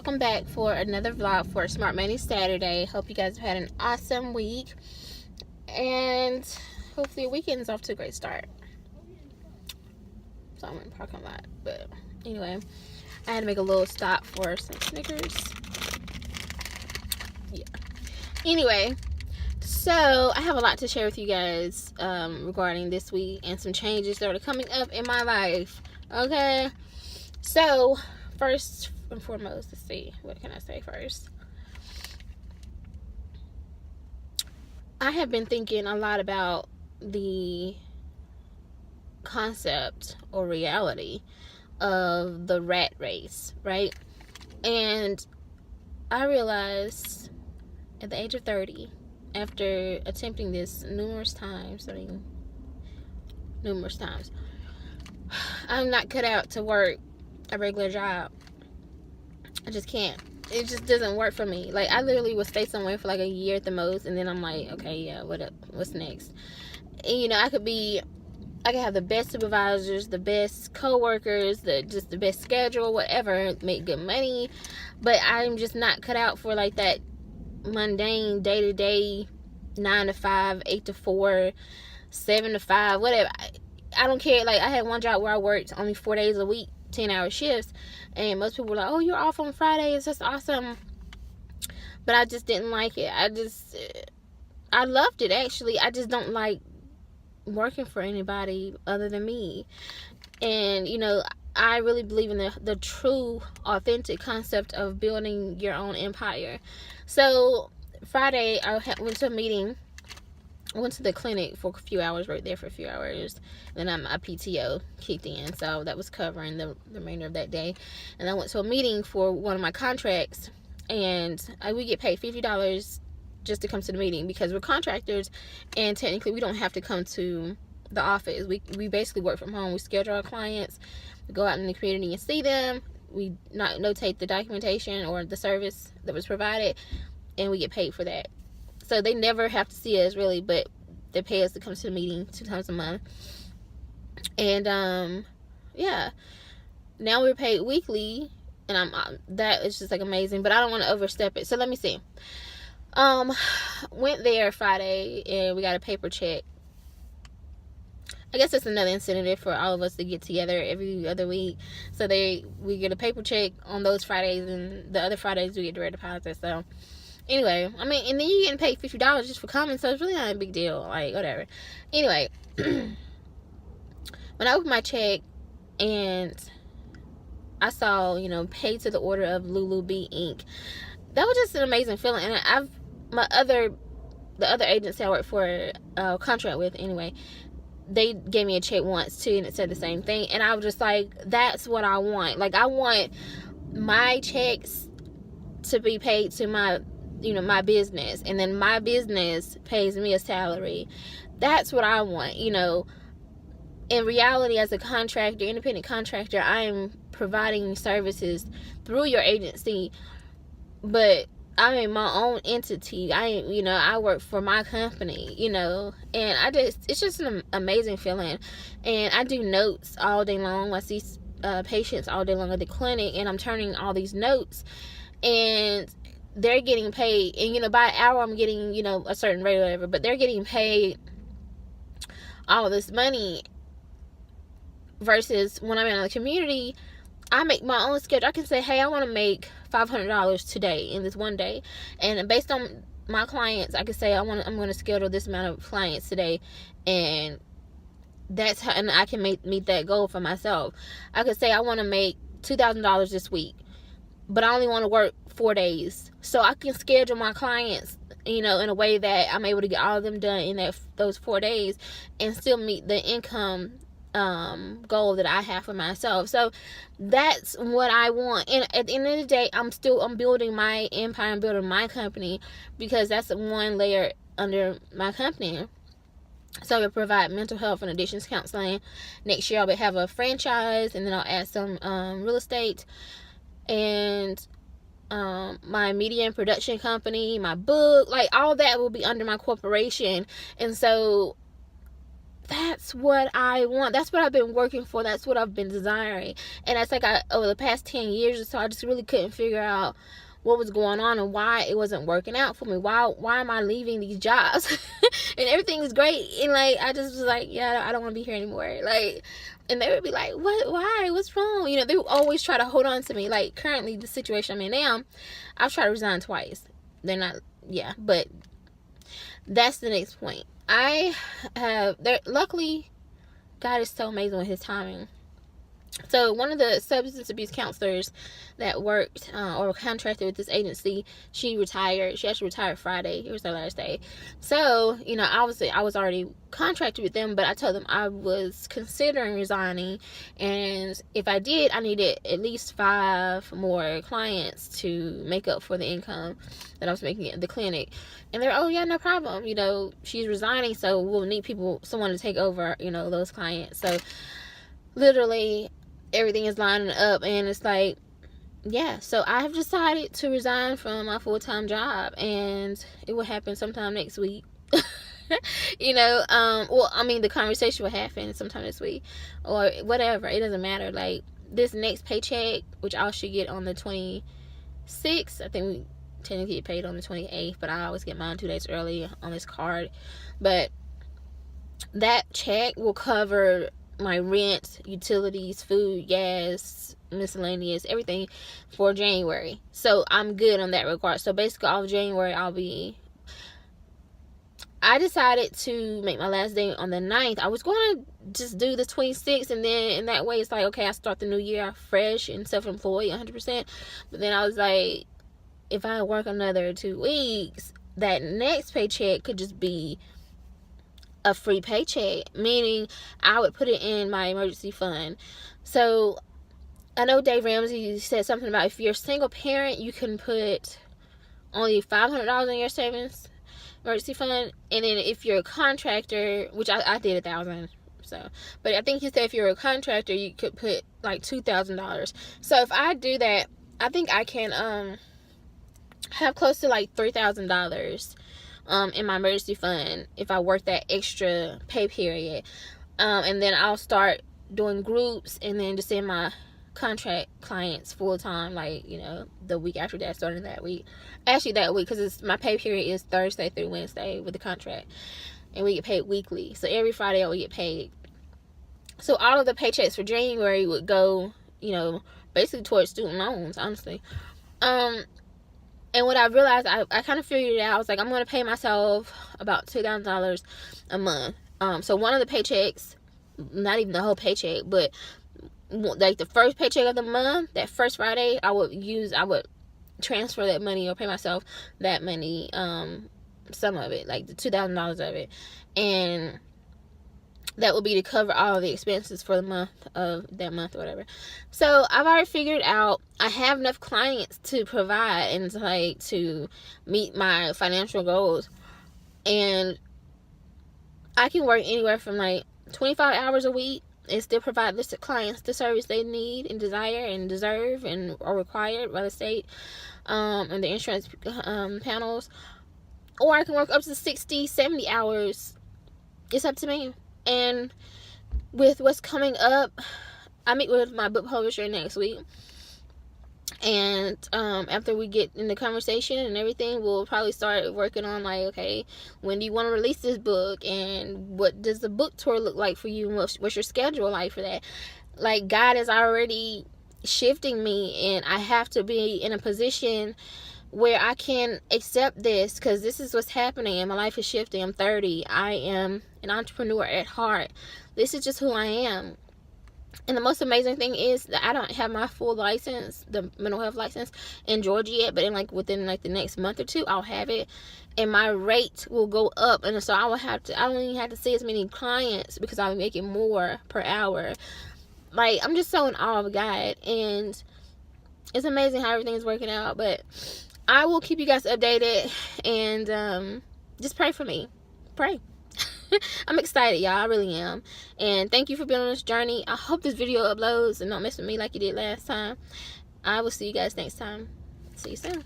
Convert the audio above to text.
welcome back for another vlog for Smart Money Saturday. Hope you guys have had an awesome week, and hopefully your weekend's off to a great start. So I'm in the parking lot, but anyway, I had to make a little stop for some Snickers. Yeah. Anyway, so I have a lot to share with you guys regarding this week and some changes that are coming up in my life. Okay, so first and foremost, let's see, what can I say first? I have been thinking a lot about the concept or reality of the rat race, right? And I realized at the age of 30, after attempting this numerous times, I'm not cut out to work a regular job. I just can't. It just doesn't work for me. Like, I literally would stay somewhere for like a year at the most, and then I'm like, okay, yeah, what up? What's next? And, you know, I could have the best supervisors, the best co-workers, the best schedule, whatever, make good money, but I'm just not cut out for like that mundane day-to-day 9 to 5, 8 to 4, 7 to 5, whatever. I don't care. Like, I had one job where I worked only 4 days a week, 10-hour shifts, and most people were like, oh, you're off on Fridays, that's awesome. But I just didn't like it. I loved it, actually. I just don't like working for anybody other than me. And, you know, I really believe in the true, authentic concept of building your own empire. So Friday, I went to a meeting. I went to the clinic for a few hours, worked there for a few hours, and then my PTO kicked in, so that was covering the remainder of that day. And I went to a meeting for one of my contracts, and we get paid $50 just to come to the meeting because we're contractors, and technically we don't have to come to the office. We basically work from home. We schedule our clients, we go out in the community and see them, we notate the documentation or the service that was provided, and we get paid for that. So they never have to see us, really, but they pay us to come to the meeting 2 times a month. And yeah, now we're paid weekly, and that is just like amazing, but I don't want to overstep it. So let me see. Went there Friday, and we got a paper check. I guess it's another incentive for all of us to get together every other week. So we get a paper check on those Fridays, and the other Fridays we get direct deposit. So anyway, I mean, and then you're getting paid $50 just for coming, so it's really not a big deal. Like, whatever. Anyway, when I opened my check and I saw, you know, paid to the order of Lulu B Inc., that was just an amazing feeling. And the other agency I work for, contract with anyway, they gave me a check once too, and it said the same thing. And I was just like, that's what I want. Like, I want my checks to be paid to my business, and then my business pays me a salary. That's what I want. You know, in reality, as a contractor, independent contractor, I am providing services through your agency, but I'm in my own entity. I work for my company, you know, and it's just an amazing feeling. And I do notes all day long. I see patients all day long at the clinic, and I'm turning all these notes, and they're getting paid. And, you know, by an hour I'm getting, you know, a certain rate or whatever, but they're getting paid all of this money, versus when I'm in the community, I make my own schedule. I can say, hey, I want to make $500 today in this one day, and based on my clients, I can say I'm going to schedule this amount of clients today, and that's how, and I can meet that goal for myself. I could say I want to make $2,000 this week, but I only want to work 4 days, so I can schedule my clients, you know, in a way that I'm able to get all of them done in those 4 days and still meet the income goal that I have for myself. So that's what I want. And at the end of the day, I'm building my empire, I'm building my company, because that's one layer under my company. So I provide mental health and addictions counseling. Next year I'll have a franchise, and then I'll add some real estate, and my media and production company, my book, like all that will be under my corporation. And so that's what I want. That's what I've been working for. That's what I've been desiring. And it's like over the past 10 years or so, I just really couldn't figure out what was going on and why it wasn't working out for me. Why am I leaving these jobs? And everything is great. And like, I just was like, yeah, I don't want to be here anymore. Like, and they would be like, why? What's wrong? You know, they would always try to hold on to me. Like, currently, the situation I'm in now, I've tried to resign twice. They're not, yeah, but that's the next point. Luckily, God is so amazing with his timing. So one of the substance abuse counselors that worked or contracted with this agency, she retired. She actually retired Friday. It was her last day. So, you know, obviously I was already contracted with them, but I told them I was considering resigning, and if I did, I needed at least 5 more clients to make up for the income that I was making at the clinic. And they're, oh yeah, no problem. You know, she's resigning, so we'll need someone to take over, you know, those clients. So literally everything is lining up, and it's like, yeah, so I have decided to resign from my full-time job, and it will happen sometime next week. You know, well, I mean, the conversation will happen sometime this week or whatever. It doesn't matter. Like, this next paycheck, which I should get on the 26th, I think we technically get paid on the 28th, but I always get mine 2 days early on this card. But that check will cover my rent, utilities, food, gas, miscellaneous, everything for January. So I'm good on that regard. So basically all of January I decided to make my last day on the 9th. I was going to just do the 26th, and then in that way it's like, okay, I start the new year fresh and self-employed 100%. But then I was like, if I work another 2 weeks, that next paycheck could just be a free paycheck, meaning I would put it in my emergency fund. So I know Dave Ramsey said something about if you're a single parent, you can put only $500 in your savings emergency fund, and then if you're a contractor, which I did $1,000, so, but I think he said if you're a contractor, you could put like $2,000. So if I do that, I think I can have close to like $3,000 in my emergency fund if I work that extra pay period. And then I'll start doing groups, and then just send my contract clients full time, like, you know, the week after that, starting that week. Actually, that week, because my pay period is Thursday through Wednesday with the contract, and we get paid weekly. So every Friday I would get paid. So all of the paychecks for January would go, you know, basically towards student loans, honestly. And what I realized, I kind of figured it out. I was like, I'm going to pay myself about $2,000 a month. So one of the paychecks, not even the whole paycheck, but like the first paycheck of the month, that first Friday, I would transfer that money or pay myself that money, some of it, like the $2,000 of it. And that would be to cover all of the expenses for the month of that month or whatever. So I've already figured out I have enough clients to provide and like to meet my financial goals, and I can work anywhere from like 25 hours a week and still provide this to clients the service they need and desire and deserve and are required by the state and the insurance panels, or I can work up to 60-70 hours. It's up to me. And with what's coming up, I meet with my book publisher next week, and after we get in the conversation and everything, we'll probably start working on like, okay, when do you want to release this book, and what does the book tour look like for you, and what's your schedule like for that. Like, God is already shifting me, and I have to be in a position where I can accept this, because this is what's happening, and my life is shifting. I'm 30. I am an entrepreneur at heart. This is just who I am. And the most amazing thing is that I don't have my full license, the mental health license, in Georgia yet, but within the next month or two, I'll have it, and my rate will go up, and so I don't even have to see as many clients because I'll be making more per hour. Like, I'm just so in awe of God, and it's amazing how everything's working out. But I will keep you guys updated, and just pray for me. Pray. I'm excited, y'all. I really am. And thank you for being on this journey. I hope this video uploads and don't mess with me like you did last time. I will see you guys next time. See you soon.